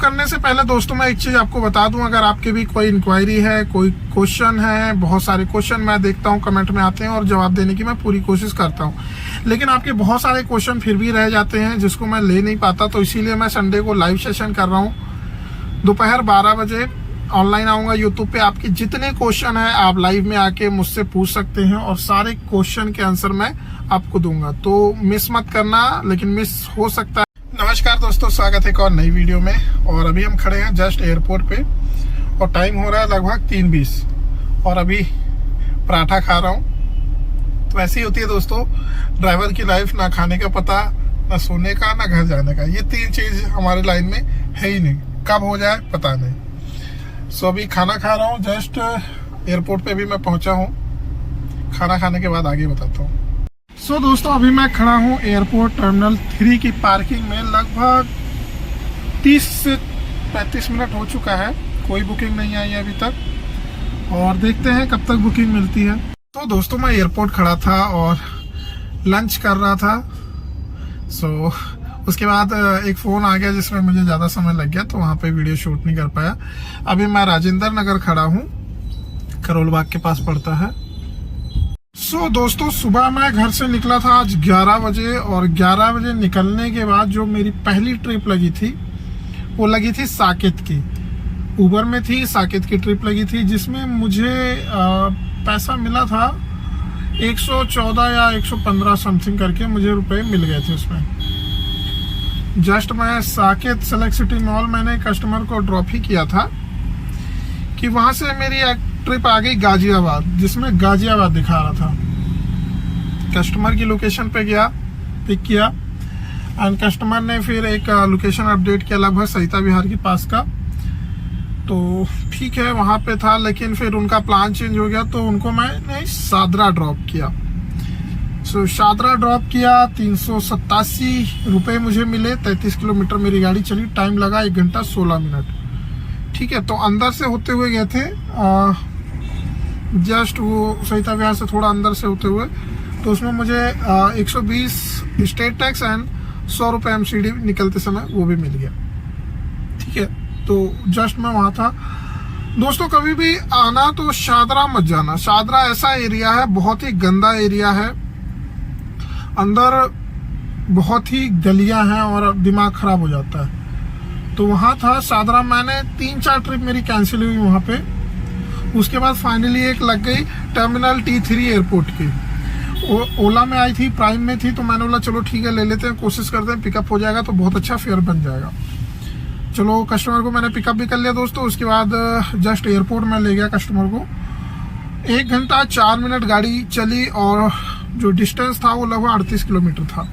करने से पहले दोस्तों मैं एक चीज आपको बता दूं, अगर आपके भी कोई इंक्वायरी है, कोई क्वेश्चन है, बहुत सारे क्वेश्चन मैं देखता हूं कमेंट में आते हैं और जवाब देने की मैं पूरी कोशिश करता हूं, लेकिन आपके बहुत सारे क्वेश्चन फिर भी रह जाते हैं जिसको मैं ले नहीं पाता। तो इसीलिए मैं संडे को लाइव सेशन कर रहा हूँ, दोपहर 12 बजे ऑनलाइन आऊंगा यूट्यूब पे। आपके जितने क्वेश्चन है आप लाइव में आके मुझसे पूछ सकते हैं और सारे क्वेश्चन के आंसर मैं आपको दूंगा, तो मिस मत करना, लेकिन मिस हो सकता है। नमस्कार दोस्तों, स्वागत है एक और नई वीडियो में। और अभी हम खड़े हैं जस्ट एयरपोर्ट पे और टाइम हो रहा है लगभग 3:20 और अभी पराठा खा रहा हूँ। तो ऐसी होती है दोस्तों ड्राइवर की लाइफ, ना खाने का पता, ना सोने का, ना घर जाने का। ये 3 चीज हमारे लाइन में है ही नहीं, कब हो जाए पता नहीं। सो अभी खाना खा रहा हूँ, जस्ट एयरपोर्ट पे भी मैं पहुंचा हूँ। खाना खाने के बाद आगे बताता हूँ। सो दोस्तों अभी मैं खड़ा हूँ एयरपोर्ट टर्मिनल 3 की पार्किंग में। लगभग 30 से 35 मिनट हो चुका है, कोई बुकिंग नहीं आई है अभी तक और देखते हैं कब तक बुकिंग मिलती है। तो दोस्तों मैं एयरपोर्ट खड़ा था और लंच कर रहा था। सो उसके बाद एक फ़ोन आ गया जिसमें मुझे ज़्यादा समय लग गया, तो वहाँ पे वीडियो शूट नहीं कर पाया। अभी मैं राजेंद्र नगर खड़ा हूँ, करोल बाग के पास पड़ता है। सो दोस्तों सुबह मैं घर से निकला था आज 11 बजे और 11 बजे निकलने के बाद जो मेरी पहली ट्रिप लगी थी वो लगी थी साकेत की। उबर में थी, साकेत की ट्रिप लगी थी जिसमें मुझे पैसा मिला था 114 या 115 समथिंग करके मुझे रुपए मिल गए थे उसमें। जस्ट मैं साकेत सेलेक्ट सिटी मॉल मैंने कस्टमर को ड्रॉप ही किया था कि वहां से मेरी एक ट्रिप आ गई गाजियाबाद, जिसमें गाजियाबाद दिखा रहा था। कस्टमर की लोकेशन पे गया, पिक किया एंड कस्टमर ने फिर एक लोकेशन अपडेट किया लगभग सरिता विहार के पास का। तो ठीक है वहां पे था, लेकिन फिर उनका प्लान चेंज हो गया तो उनको मैंने शादरा ड्रॉप किया। सो शादरा ड्रॉप किया, 387 रुपये मुझे मिले। 33 किलोमीटर मेरी गाड़ी चली, टाइम लगा 1 घंटा 16 मिनट। ठीक है, तो अंदर से होते हुए गए थे, जस्ट वो सरिता विहार से थोड़ा अंदर से होते हुए, तो उसमें मुझे 120 स्टेट टैक्स एंड 100 रुपये MCD निकलते समय वो भी मिल गया। ठीक है, तो जस्ट मैं वहां था। दोस्तों कभी भी आना तो शादरा मत जाना। शादरा ऐसा एरिया है, बहुत ही गंदा एरिया है, अंदर बहुत ही गलियां हैं और दिमाग खराब हो जाता है। तो वहां था शादरा, मैंने 3-4 ट्रिप मेरी कैंसिल हुई वहां पे। उसके बाद फाइनली एक लग गई टर्मिनल T3 एयरपोर्ट की। ओला में आई थी, प्राइम में थी, तो मैंने बोला चलो ठीक है ले लेते हैं, कोशिश करते हैं पिकअप हो जाएगा तो बहुत अच्छा फेयर बन जाएगा। चलो कस्टमर को मैंने पिकअप भी कर लिया दोस्तों। उसके बाद जस्ट एयरपोर्ट में ले गया कस्टमर को। 1 घंटा 4 मिनट गाड़ी चली और जो डिस्टेंस था वो लगभग 38 किलोमीटर था।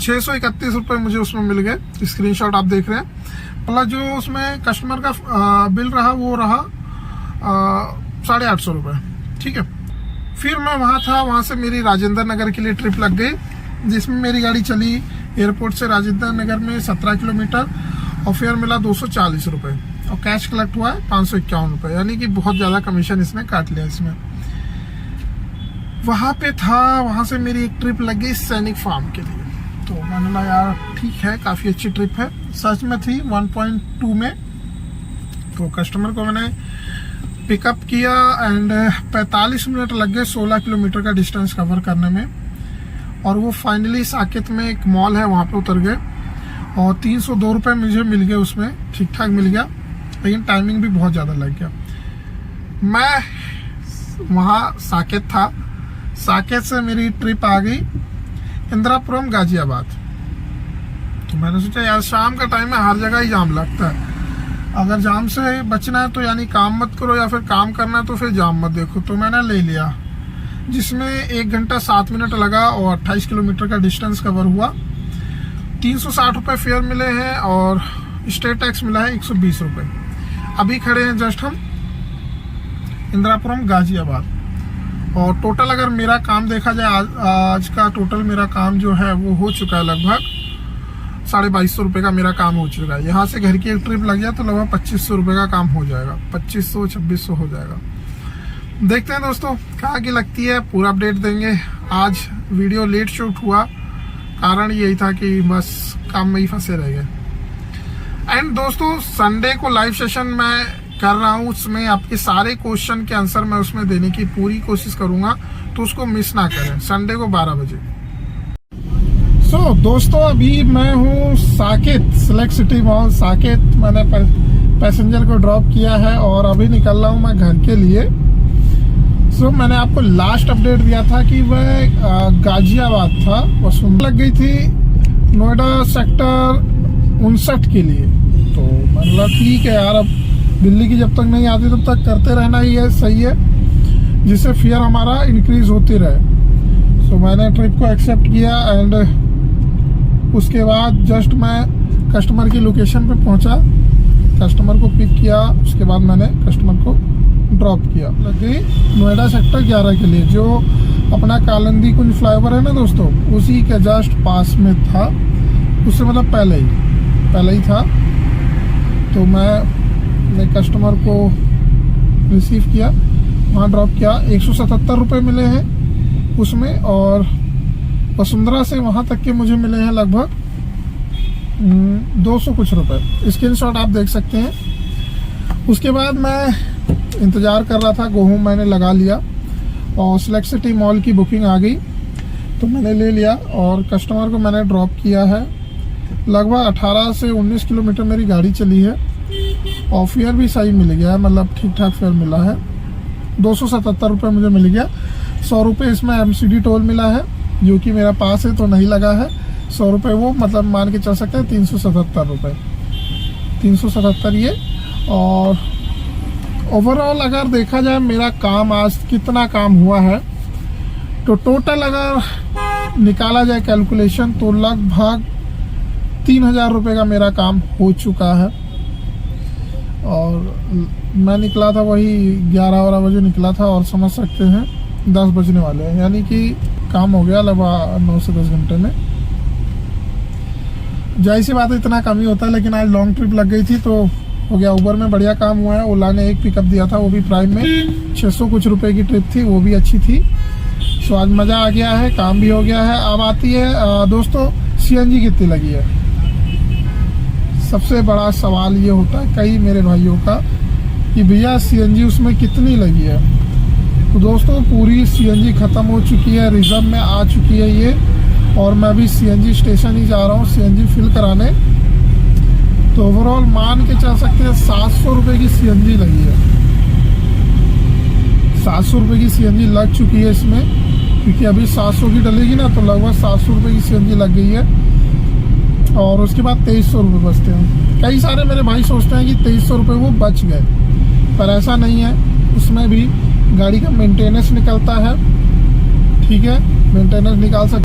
631 रुपये मुझे उसमें मिल गए, स्क्रीनशॉट आप देख रहे हैं। प्लस जो उसमें कस्टमर का बिल रहा वो रहा 850 रुपये। ठीक है, फिर मैं वहाँ था, वहाँ से मेरी राजेंद्र नगर के लिए ट्रिप लग गई जिसमें मेरी गाड़ी चली एयरपोर्ट से राजेंद्र नगर में 17 किलोमीटर और फेयर मिला 240 रुपये और कैश कलेक्ट हुआ है 551 रुपये, यानी कि बहुत ज़्यादा कमीशन इसने काट लिया इसमें। वहाँ पे था, वहाँ से मेरी एक ट्रिप लग गई सैनिक फार्म के लिए। तो मैंने कहा यार ठीक है, काफ़ी अच्छी ट्रिप है, सच में थी 1.2 में। तो कस्टमर को मैंने पिकअप किया एंड 45 मिनट लग गए 16 किलोमीटर का डिस्टेंस कवर करने में। और वो फाइनली साकेत में एक मॉल है वहाँ पे उतर गए और 302 रुपये मुझे मिल गए उसमें, ठीक ठाक मिल गया, लेकिन टाइमिंग भी बहुत ज़्यादा लग गया। मैं वहाँ साकेत था, साकेत से मेरी ट्रिप आ गई इंदिरापुरम गाजियाबाद। तो मैंने सोचा यार शाम का टाइम है, हर जगह ही जाम लगता है, अगर जाम से बचना है तो यानी काम मत करो, या फिर काम करना है तो फिर जाम मत देखो। तो मैंने ले लिया, जिसमें 1 घंटा 7 मिनट लगा और 28 किलोमीटर का डिस्टेंस कवर हुआ। 360 रुपये फेयर मिले हैं और स्टेट टैक्स मिला है 120 रुपये। अभी खड़े हैं जस्ट हम इंदिरापुरम गाजियाबाद और टोटल अगर मेरा काम देखा जाए आज का टोटल मेरा काम जो है वो हो चुका है लगभग 2250 रुपये का मेरा काम हो चुका है। यहाँ से घर की एक ट्रिप लग जाए तो लगभग 2500 रुपये का काम हो जाएगा, 2500-2600 हो जाएगा। देखते हैं दोस्तों कहाँ की लगती है, पूरा अपडेट देंगे। आज वीडियो लेट शूट हुआ, कारण यही था कि बस काम में ही फंसे रह गए। एंड दोस्तों संडे को लाइव सेशन मैं कर रहा हूँ, उसमें आपके सारे क्वेश्चन के आंसर मैं उसमें देने की पूरी कोशिश करूंगा, तो उसको मिस ना करें, संडे को 12 बजे। दोस्तों अभी मैं हूँ Saket, select city mall Saket. मैंने पैसेंजर को ड्रॉप किया है और अभी निकल रहा हूँ मैं घर के लिए। मैंने आपको लास्ट अपडेट दिया था कि वह गाजियाबाद था, वो सुन लग गई थी नोएडा सेक्टर 59 के लिए। तो मतलब ठीक है यार, अब दिल्ली की जब तक नहीं आती तब तक करते रहना ही है, सही है, जिससे फेयर हमारा इंक्रीज होती रहे। मैंने ट्रिप को एक्सेप्ट किया एंड उसके बाद जस्ट मैं कस्टमर की लोकेशन पे पहुंचा, कस्टमर को पिक किया, उसके बाद मैंने कस्टमर को ड्रॉप किया। लग गई नोएडा सेक्टर 11 के लिए, जो अपना कालिंदी कुंज फ्लाईओवर है ना दोस्तों, उसी के जस्ट पास में था, उससे मतलब पहले ही था। तो मैं कस्टमर को रिसीव किया, वहाँ ड्रॉप किया। 177 रुपये मिले हैं उसमें, और वसुंधरा से वहाँ तक के मुझे मिले हैं लगभग 200 कुछ रुपये। स्क्रीनशॉट आप देख सकते हैं। उसके बाद मैं इंतज़ार कर रहा था, गो होम मैंने लगा लिया और सिलेक्ट सिटी मॉल की बुकिंग आ गई तो मैंने ले लिया और कस्टमर को मैंने ड्रॉप किया है। लगभग 18 से 19 किलोमीटर मेरी गाड़ी चली है और फेयर भी सही मिल गया है, मतलब ठीक ठाक फेयर मिला है। 277 रुपये मुझे मिल गया। 100 रुपये इसमें MCD टोल मिला है, जो कि मेरा पास है तो नहीं लगा है। 100 रुपये वो मतलब मान के चल सकते हैं 377 रुपये, 377 ये। और ओवरऑल अगर देखा जाए मेरा काम आज कितना काम हुआ है, तो टोटल अगर निकाला जाए कैलकुलेशन तो लगभग 3000 रुपये का मेरा काम हो चुका है। और मैं निकला था वही 11-12 बजे निकला था, और समझ सकते हैं 10 बजने वाले हैं, यानी कि काम हो गया लगभग 9 से 10 घंटे में। जाहिर सी बात है इतना कम ही होता है, लेकिन आज लॉन्ग ट्रिप लग गई थी तो हो गया। उबर में बढ़िया काम हुआ है, ओला ने एक पिकअप दिया था, वो भी प्राइम में 600 कुछ रुपए की ट्रिप थी, वो भी अच्छी थी। सो आज मज़ा आ गया है, काम भी हो गया है। अब आती है दोस्तों CNG कितनी लगी है। सबसे बड़ा सवाल ये होता है कई मेरे भाइयों का कि भैया CNG उसमें कितनी लगी है। तो दोस्तों पूरी CNG ख़त्म हो चुकी है, रिजर्व में आ चुकी है ये, और मैं भी CNG स्टेशन ही जा रहा हूँ CNG फिल कराने। तो ओवरऑल मान के चल सकते हैं 700 रुपये की CNG लगी है। 700 रुपये की CNG लग चुकी है इसमें, क्योंकि अभी 700 की डलेगी ना, तो लगभग 700 रुपये की CNG लग गई है। और उसके बाद 2300 रुपये बचते हैं। कई सारे मेरे भाई सोचते हैं कि 2300 रुपये वो बच गए, पर ऐसा नहीं है। उसमें भी गाड़ी का मेंटेनेंस निकलता है, ठीक है, मेंटेनेंस निकाल सकते